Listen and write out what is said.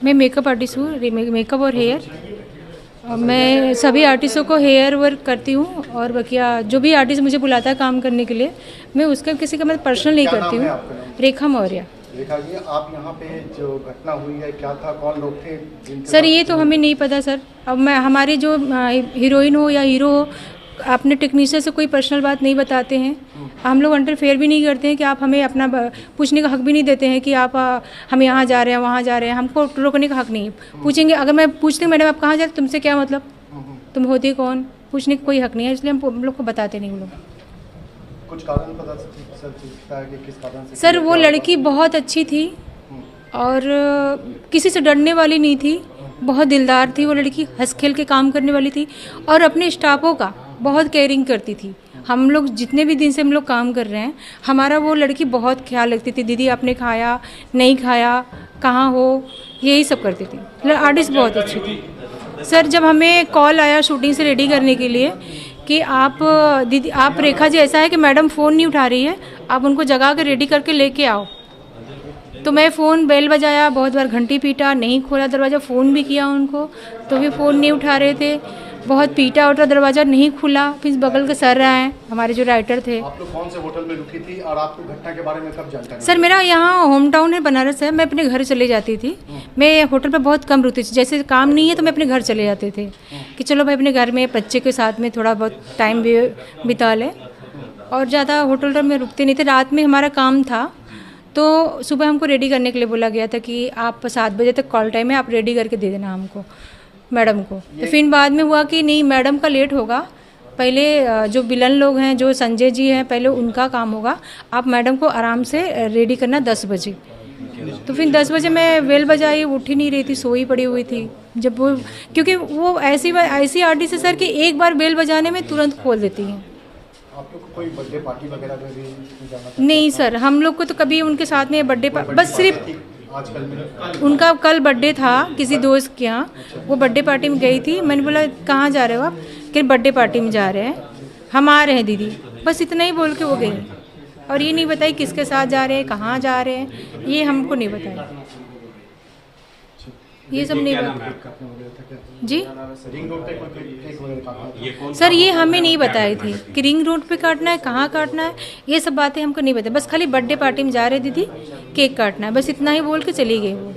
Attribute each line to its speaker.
Speaker 1: मैं makeup artist हूँ, makeup और हेयर। मैं सभी आर्टिस्टों को हेयर वर्क करती हूँ और बकिया जो भी आर्टिस्ट मुझे बुलाता है काम करने के लिए, मैं उसका किसी का मैं पर्सनल नहीं करती हूँ। रेखा मौर्य।
Speaker 2: रेखा जी, आप यहाँ पे जो घटना हुई है क्या था, कौन लोग थे?
Speaker 1: सर ये तो हमें नहीं पता सर। अब मैं हमारी जो हीरोइन हो या हीरो हो, अपने टेक्नीशियन से कोई पर्सनल बात नहीं बताते हैं। हम लोग इंटरफेयर भी नहीं करते हैं कि आप हमें अपना पूछने का हक भी नहीं देते हैं कि आप हम यहाँ जा रहे हैं वहाँ जा रहे हैं, हमको रोकने का हक नहीं है। पूछेंगे, अगर मैं पूछती हूँ मैडम आप कहाँ जा रहे, तुमसे क्या मतलब, तुम होती कौन, पूछने का कोई हक नहीं है, इसलिए हम लोग को बताते नहीं। वो लोग
Speaker 2: कुछ कारण पता चलता है कि किस कारण से?
Speaker 1: सर वो लड़की बहुत अच्छी थी और किसी से डरने वाली नहीं थी, बहुत दिलदार थी वो लड़की, हंस खेल के काम करने वाली थी और अपने स्टाफों का बहुत केयरिंग करती थी। हम लोग जितने भी दिन से हम लोग काम कर रहे हैं, हमारा वो लड़की बहुत ख्याल रखती थी। दीदी आपने खाया नहीं खाया, कहाँ हो, यही सब करती थी। आर्टिस्ट बहुत अच्छी थी। सर जब हमें कॉल आया शूटिंग से रेडी करने के लिए कि आप दीदी आप रेखा जी ऐसा है कि मैडम फ़ोन नहीं उठा रही है, आप उनको जगा कर रेडी करके लेके आओ, तो मैं फ़ोन बेल बजाया, बहुत बार घंटी पीटा, नहीं खोला दरवाज़ा, फ़ोन भी किया उनको तो भी फ़ोन नहीं उठा रहे थे, बहुत पीटा उठा, दरवाज़ा नहीं खुला। फिर बगल के सर आए, हमारे जो राइटर थे।
Speaker 2: आप लोग कौन से होटल में रुकी थी और आपको घटना के बारे में कब जानकारी?
Speaker 1: सर मेरा यहाँ होम टाउन है बनारस है, मैं अपने घर चले जाती थी। मैं होटल पे बहुत कम रुकती थी, जैसे काम नहीं है तो मैं अपने घर चले जाते थे कि चलो भाई अपने घर में बच्चे के साथ में थोड़ा बहुत टाइम भी बिता लें, और ज़्यादा होटल में रुकते नहीं थे। रात में हमारा काम था तो सुबह हमको रेडी करने के लिए बोला गया था कि आप 7 बजे तक कॉल टाइम है, आप रेडी करके दे देना हमको, मैडम को। तो फिर बाद में हुआ कि नहीं मैडम का लेट होगा, पहले जो विलन लोग हैं जो संजय जी हैं पहले उनका काम होगा, आप मैडम को आराम से रेडी करना 10 बजे। तो फिर 10 बजे मैं बेल बजाई, उठ ही नहीं रही थी, सोई पड़ी हुई थी। जब वो क्योंकि वो ऐसी आर्टिस्ट है सर कि एक बार बेल बजाने में तुरंत खोल देती हैं।
Speaker 2: आप लोग को कोई बर्थडे पार्टी वगैरह में भी जाना था?
Speaker 1: नहीं सर, हम लोग को तो कभी उनके साथ में बर्थडे बस सिर्फ
Speaker 2: आजकल में
Speaker 1: उनका कल बर्थडे था किसी दोस्त के यहाँ, वो बर्थडे पार्टी में गई थी। मैंने बोला कहाँ जा रहे हो आप, कि बर्थडे पार्टी में जा रहे हैं, हम आ रहे हैं दीदी, बस इतना ही बोल के वो गई। और ये नहीं बताई किसके साथ जा रहे हैं, कहाँ जा रहे हैं, ये हमको नहीं बताया, ये सब नहीं बताया जी।
Speaker 2: रिंग रोड पे कोई केक वगैरह काटा?
Speaker 1: सर ये हमें नहीं बताए थे कि रिंग रोड पे काटना है, कहाँ काटना है, ये सब बातें हमको नहीं बताई। बस खाली बर्थडे पार्टी में जा रहे दीदी, केक काटना है, बस इतना ही बोल के चली गई वो।